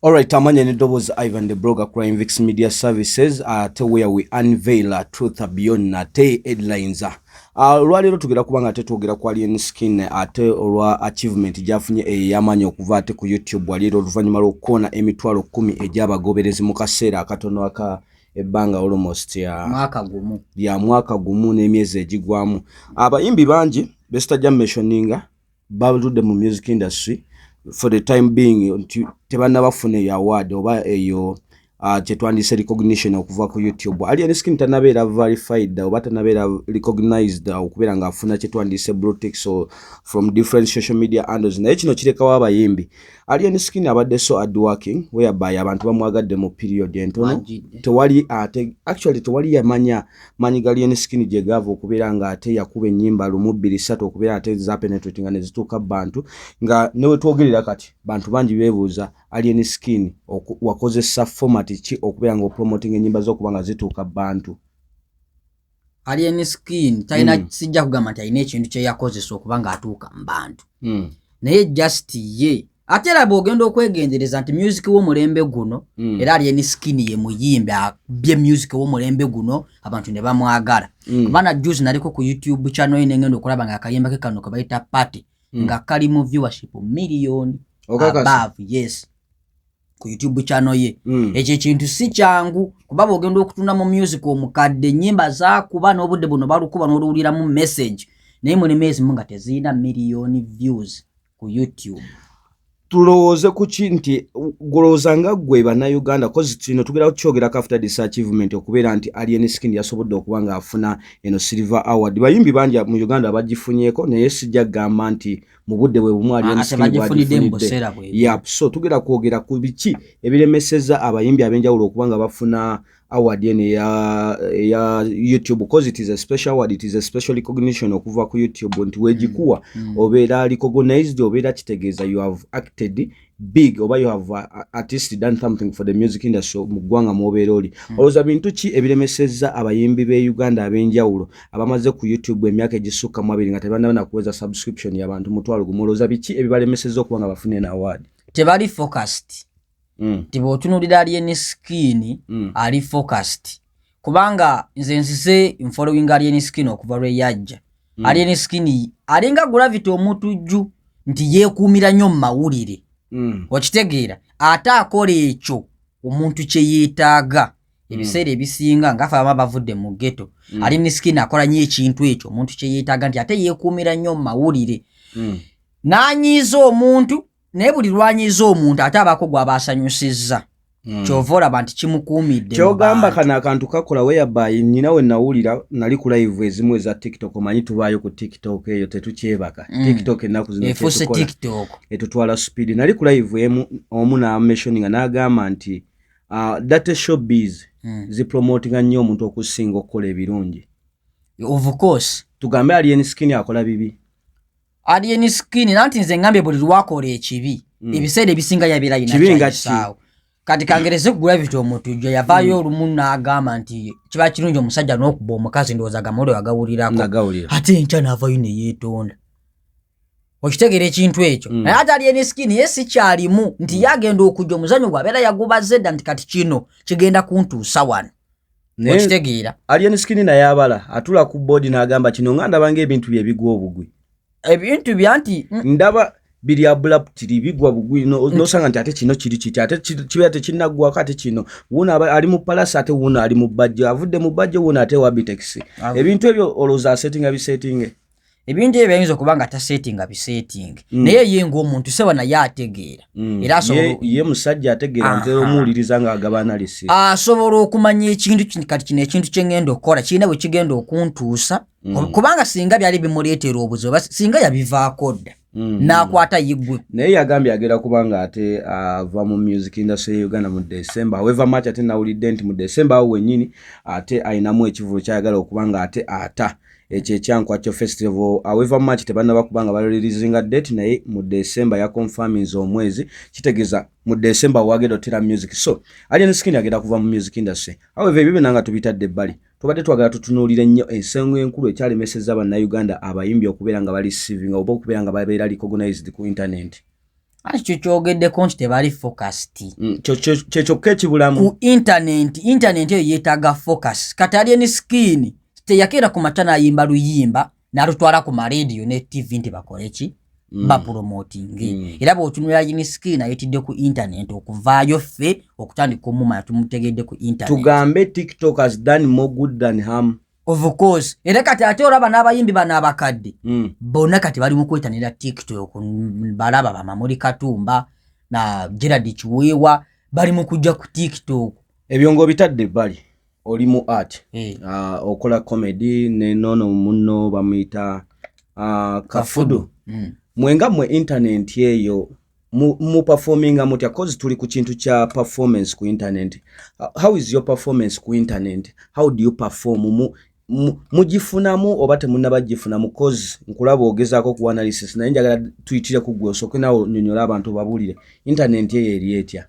Alright, amanye nedobozi Ivan the Broker Crime Vix Media Services where we unveil truth beyond headlines. Lwaliro tugera kubanga twogera ku Alien Skin olwa achievement jafunye yamanyi okuva ku YouTube waliro oluvanyuma lw'okukona emitwalo 10 egy'abagoberezi mu kaseera akatono aka ebbanga almost mwaka gumu n'emyezi egigwamu. Abayimbi bangi bestajja mentioninga babudde mu music industry for the time being tebana bafune ya award oba eyo chetwandise recognition okuva ku YouTube. Alien Skin tanabera verified oba tanabera recognized okubera nga afuna chetwandise blue tick so from different social media handles na ekino kireka wabayimbi. Alien Skin abadde so hard working whereby abantu bamwagadde mu period entono tewali actually tewali yamanya manyi Alien Skin je gava okubera nga ate yakuba ennyimba lumu 2-3 okubera ate za penetrating ne zituka bantu nga newe twogerera kati bantu bangi bebuuza Alien Skin wakozesa format ki okubera nga promoting ennyimba z'okubanga zituka bantu. Alien Skin taina sijja kugamba nti ayina ekintu kye yakozesa okubanga atuuka mbantu naye just ye atera bogenda okwegendereza nti music wo mulembe guno era Alien Skin ye muyimbi bye music wo mulembe guno abantu ne bamwagala bana juice naliko ku YouTube channel ine ngendo okulaba nga akayimba ke kano kabaita party nga kali mu viewership million above yes ku YouTube channel ye ekyo kintu si kyangu kuba bogenda okutunda mu music omukadde nyimba za kuba n'obudde buno balukuba n'oluwulira mu message naye mu nemezi munga tezina million views ku YouTube. Tulowooze ku kinti golozanga gwe bana Uganda cause kino tugera kukyogera after this achievement okubeera nti Alien Skin yasobodde okubanga afuna eno silver award. Bayimbi bangi mu Uganda abagifunyeko naye sijja gamba nti mu budde bwe bumu Alien Skin bagifunidde. Yep, so tugera kwogera ku biki ebiremeseza abayimbi abenjawulo okubanga bafuna award ya YouTube because it is a special award, it is a special recognition okuva ku YouTube nti wegikuwa obeera recognized obeera kitegeeza you have acted big oba you have at least done something for the music industry mu ggwanga mwobeera oli. Olowooza bintu ki ebiremeseza abayimbi be Uganda abenjawulo abamaze ku YouTube emyaka egisukka mu 2 nga tebana kuweza subscription y'abantu mutwalo gumu. Olowooza biki ebibalemeseza okubanga bafune na award? Tebali focused. Tibo tunulira Alien Skin ali focused kubanga nze nsise following Alien Skin okuva lwe yajja Alien Skin alinga gravity omutujju nti yeekuumira nnyo mu mawulire okitegeera ate akola ekyo omuntu kye yeetaaga ebiseera ebisinga ngafa abavudde mu ghetto Alien Skin akola nnyo ekintu ekyo omuntu kye yeetaaga nti ate yeekuumira nnyo mu mawulire n'anyiiza omuntu naye buli lwanyiza omuntu ate abako gw'abasanyusizza kyova bantu kimukuumidde kyogamba kana akantu kakola whereby nyina we nawulira nali ku live ezimu eza TikTok omanyi tubaayo ku TikTok eyo tetukyebaka TikTok ennaku zino efuse TikTok etutwala speed nali ku live omu mentioning n'agamba nti that showbiz zipromotinga nnyo omuntu okusinga okukola ebirungi. Of course tugambe Alien Skin akola bibi. Alien Skin nanti nze ngambe buli lwakola ekibi ebiseera ebisinga yabeera ina sawa kati kangereze kugula vitu omuntu jo yavayo olumu n'agamba nti kiba kirungi omusajja n'okuba omukazi ndowooza gamolo agawulirako ate enkya n'avayo ne yeetonda okitegeera ekintu ekyo naye ate Alien Skin ye si kyalimu nti yagenda okujja omuzanyo gwabeera yagubaze dda nti kati kino kigenda kuntuusa wano okitegeera. Alien Skin naye abala atula ku board n'agamba kino nga ndaba ng'ebintu bye bigwa obugwi ebintu byanti ndaba biri abruptly bigwa bugwi nosanga nti ate kino kiri kiti ate kibe ate kinagwa kati kino wuna ali mu palace ate wuna ali mu budget avudde mu budget wuna ate wa bitex ebintu ebyo oloza setting abisetting ebintu ebyo yinza kubanga ta setting abisetting naye yengo omuntu seba na yategeera era so ye musajja ategeera nti omuuliriza nga agabana lisi asobola okumanya ekintu kati kino ekintu kyengendo okola kiina bwe kigenda okuntuusa kubanga singa byali bimuleetera obuzibu singa yabivaako dda n'akwata yiggwe naye yagambye agera kubanga ate ava mu music industry ya Uganda mu December however much ate nawulidde nti mu December awo wennyini ate ayinamu ekivulo kyayagala okubanga ate ata ekyo ekyankwa kyo festival however much tebanaba kubanga balirizinga date naye mu December ya confirming omwezi kitegeeza mu December wagenda otera music so Alien Skin agenda kuva mu music industry however ebyo nanga tubitadde bbali tubadde twagala tutunuulire nnyo ensengo enkulu ekyalemeseza banna Uganda abayimbi okubeera nga bali receiving oba okubeera nga babeera recognized ku internet. Anti kyogedde konti tebali focused. Kyo kekibulamu. Ku internet eyo yeetaaga focus. Kati Alien Skin teyakera ku matana ayimba luyimba n'alutwala ku radio ne TV nti bakole ki? Ba promoting. Era bw'otunula Alien Skin ayitidde ku internet okuvaayo ffe okutandika omumanya tumutegedde ku internet. Tugambe TikTok has done more good than harm. Of course. Era kati ate olaba n'abayimbi bano abakadde. Bonna kati bali mu kwetanira TikTok. Balaba Bamamuli Katumba na Gerard Chiwewa bali mu kujja ku TikTok. Ebyo ng'obitadde bali. Oli mu art. Okola comedy ne nono munno bamuyita Kafudu. Mwenga mwe internet yeyo mu performinga mutya cause tuli ku kintu kya performance ku internet. How is your performance ku internet? How do you perform? Mugifunamu oba temunnabagifunamu cause nkulaba ogezaako ku analysis naye njagala tuyitire ku gwe osooke nawo nnyonnyola abantu babulire internet yeyo eri etya.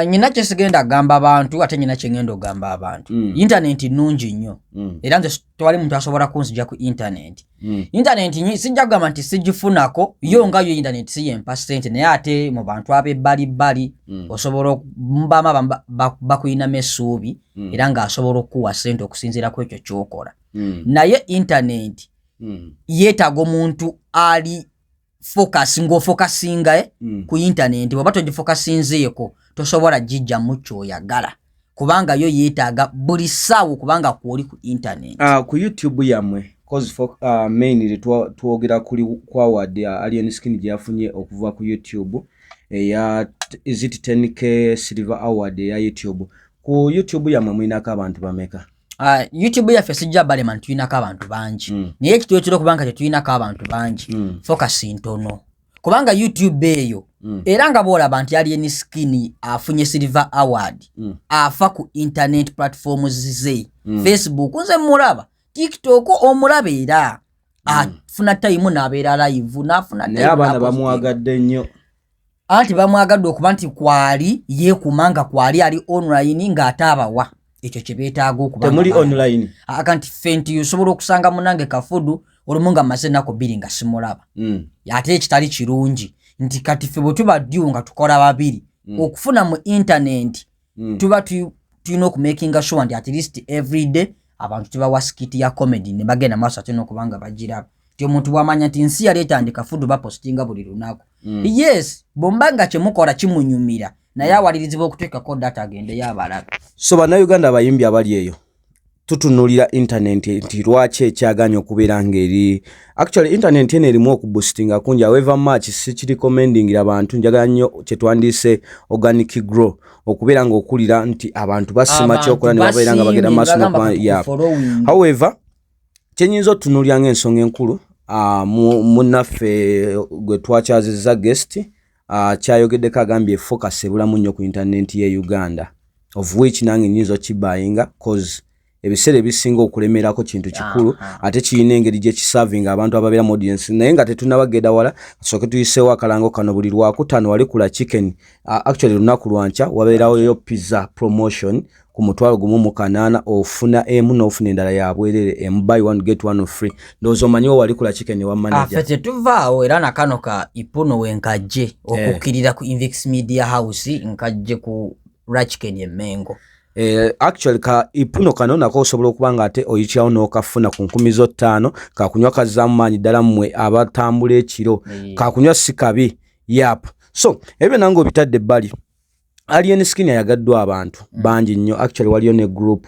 Nyina kyesigenda gamba abantu ate nyina kyengenda ogamba abantu. Internet nnungi nnyo. Era nze tewali muntu asobola kunzija ku internet. Internet sijja kugamba nti sigifunako yo nga yo internet si %, naye ate mu bantu ab'ebbalibbali osobola mbama bakuyinamu essuubi era ng'asobola okuwa ssente okusinziira ku ekyo ky'okola. Naye internet yeetaaga omuntu ali ng'ofokasinga ku internet bw'oba togifokasinzeeko tosobola gijja mu kyoyagala kubanga yo yeetaaga buli ssaawa kubanga kwoli ku internet. Ku YouTube yammwe cause mainly twogera ku award ya Alien Skin gye yafunye okuva ku YouTube eya is it 10K Silver Award ya YouTube. Ku YouTube yammwe mulinako abantu bameka? YouTube yaffe sijja balema tulinako abantu bangi. Naye ekitulo kiro kubanga tetulinako abantu bangi. Focus ntono. Kubanga YouTube eyo era nga bw'olaba nti Alien Skin afunye Silver Award afa ku internet platforms ze. Facebook nze mulaba, TikTok omulaba era afuna time n'abeera live n'afuna time. Naye abaana bamwagadde nnyo. Anti bamwagadde okuba nti kwali yeekumanga kwali ali online ng'ate abawa. Ekyo kyebeetaaga okuba temuli online. Akanti fenti osobola okusanga munange Kafudu olumu nga mmaze ennaku 2 nga simulaba. Ate ekitali kirungi nti kati ffe bwe tuba dyu nga tukola babiri okufuna mu internet tuba tulina okumakinga sure nti at least every day abantu tubawa skiti ya comedy ne bagenda maaso ate n'okubanga bagiraba. Ti omuntu bw'amanya nti nsi yali etandika Fudu bapostinga buli lunaku. Yes, bombanga kyemukola kimunyumira naye awalirizibwa okuteekako data agende y'abalabe. So bannayuganda abayimbi abali eyo tutunulira internet nti lwaki ekyaganya okubeera ngeri actually internet eno erimu okuboostinga kungi however much si recommending abantu njagala nnyo kyetwandiise organic grow okubeera ng'okulira nti abantu basima kyokola ne babeera nga bagenda maaso n'okuba however kyenyinza otutunulira ng'ensonga enkulu munnaffe gwe twakyazizza guest kyayogeddeko agambye focus ebulamu nnyo ku internet ye Uganda of which nange nyinza okibayinga cause ebiseera ebisinga okulemerako kintu kikulu ate kirina engeri gye kiservinga abantu ababeera mu audience naye nga tetunnabagenda wala tusooke tuyiseewo akalango kano buli lwakutaano wali kula chicken actually lunaku lwanca wabeerawo yo pizza promotion ku $1,800 ofuna emu n'ofuna endala ya bwerere buy one get one free ndowooza omanyiwo wali kula chicken wa manager. Ffe tetuvaawo era nakano ka ipuno wenkajje okukkirira ku Invix Media House nkajje ku Chicken Emengo. Actually ka ipuno kano nako osobola okuba nga ate oyityawo n'okafuna ku 15,000 kakunywa kazaamu maanyi ddala mmwe abatambula ekiro kakunywa si kabi yap. So ebyo nange obitadde ebbali Alien Skin yagaddwa abantu bangi nnyo actually waliyo ne group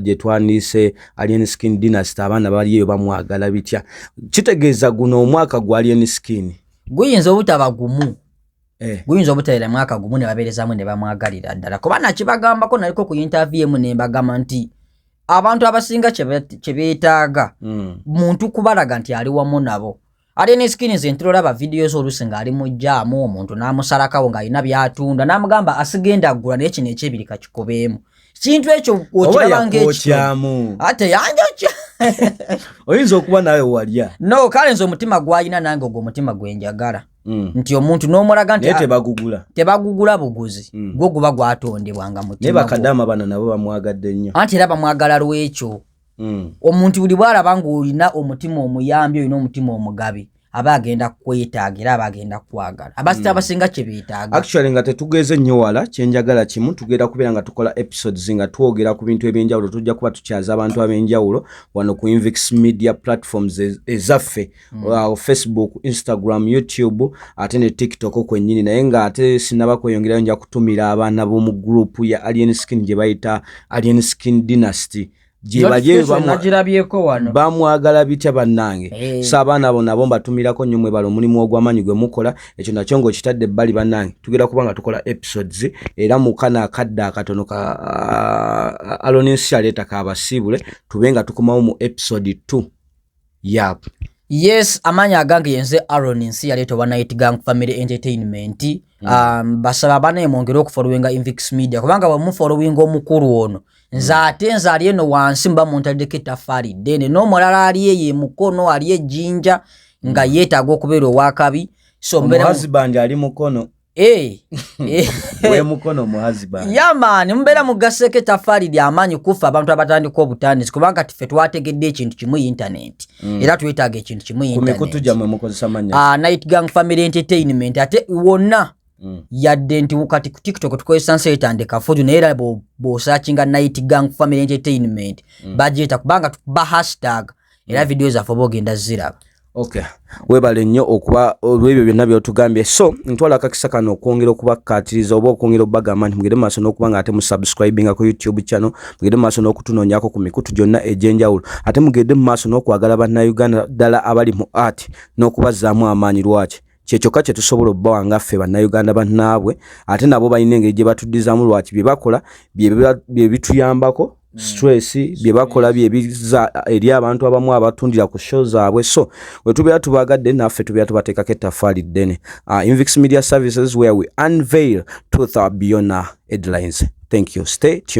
gye twandiise Alien Skin Dynasty abaana bali eyo bamwagala bitya kitegeeza guno omwaka gwa Alien Skin guyinza obutaba gumu. Guyinza obutaira mwaka gumu ne babeerezaamu ne bamwagalira ddala kuba nakibagambako naliko ku interview emu ne mbagamba nti abantu abasinga kye beetaaga muntu kubalaga nti ali wamu nabo. Alien Skin nze ntulaba videos oluusi ng'ali mu jjaamu omuntu n'amusalakawo ng'alina byatunda n'amugamba asigenda aggula naye kino ekyebiri kakikubeemu. Kintu ekyo okiraba ng'ekyo ate yanjokya oyinza okuba nawe walya no kale nze omutima gwalina nange ogwo omutima gwenjagala nti omuntu n'omulaga nti tebagugula buguzi gwo guba gwatondebwanga mutima ne bakadama bana nabo bamwagadde nnyo anti era bamwagala lw'ekyo omuntu buli bw'alaba ng'olina omutima omuyambi olina omutima omugabi aba agenda kwetaagira aba agenda kwagala abasita abasinga kye beetaaga. Actually nga tetugeze nnyo wala kyenjagala kimu tugenda kubeera nga tukola episodes nga twogera ku bintu ebyenjawulo tujja kuba tukyaza abantu ab'enjawulo wano ku Invix Media platforms ezaffe Facebook, Instagram, YouTube ate ne TikTok kwennyini naye nga ate sinaba kweyongerayo nja kutumira abaana b'omu group ya Alien Skin gye bayita Alien Skin Dynasty bamwagala bitya bannange so abaana abo nabo mbatumirako nnyo mwebala omulimu ogw'amaanyi gwe mukola ekyo nakyo ng'okitadde ebbali bannange tugenda kuba nga tukola episodes era mu kana akadde akatono ka Alonensi aleeta kaabasiibule tube nga tukomawo mu episode 2 yap. Yes, amanyi agange yenze Alonensi yaleeta One Night Gang Family Entertainment. Basaba bana emongere okufollowinga Invix Media kubanga bamufollowinga omukulu ono nze ali eno wansi mba muntadeko ettaffaali ddene n'omulala ali ye mukono ali ejjinja nga yeetaaga okubeera owakabi so husband ali mukono we mukono mu husband yamaani mubeera mugaseko ettaffaali ly'amaanyi kufa abantu abatandika obutandisi kubanga ffe twategedde ekintu kimu internet era twetaaga ekintu kimu internet kumikutu gyamwe mukozesa mannya Night Gang Family Entertainment ate wonna yadde nti kati ku TikTok tukozesa nseetandika fudu naye era bw'osachinga Night Gang Family Entertainment bagyeta kubanga tukuba hashtag era video zaffe bogenda ziraba. Okay, webale nnyo okuba olw'ebyo byonna by'otugambye so ntwala akakisa kano okwongera okubakkaatiriza oba okwongera obbagamba nti mugende maaso n'okuba nga ate musubscribinga ku YouTube channel mugende maaso n'okutunoonyaako ku mikutu gyonna egy'enjawulo ate mugende mu maaso n'okwagala bannayuganda ddala abali mu art n'okubazzaamu amaanyi lwaki kyekyoka kye tusobola obbawa nga ffe bannayuganda bannaabwe ate nabo balina engeri gye batuddizaamu lwaki bye bakola bye bituyambako stress bye bakola bye biza eri abantu abamu abatundira ku show zaabwe so we tubeera tubagadde naffe tubeera tubateekako ettaffaali ddene. Invix Media Services where we unveil truth beyond headlines. Thank you. Stay tuned.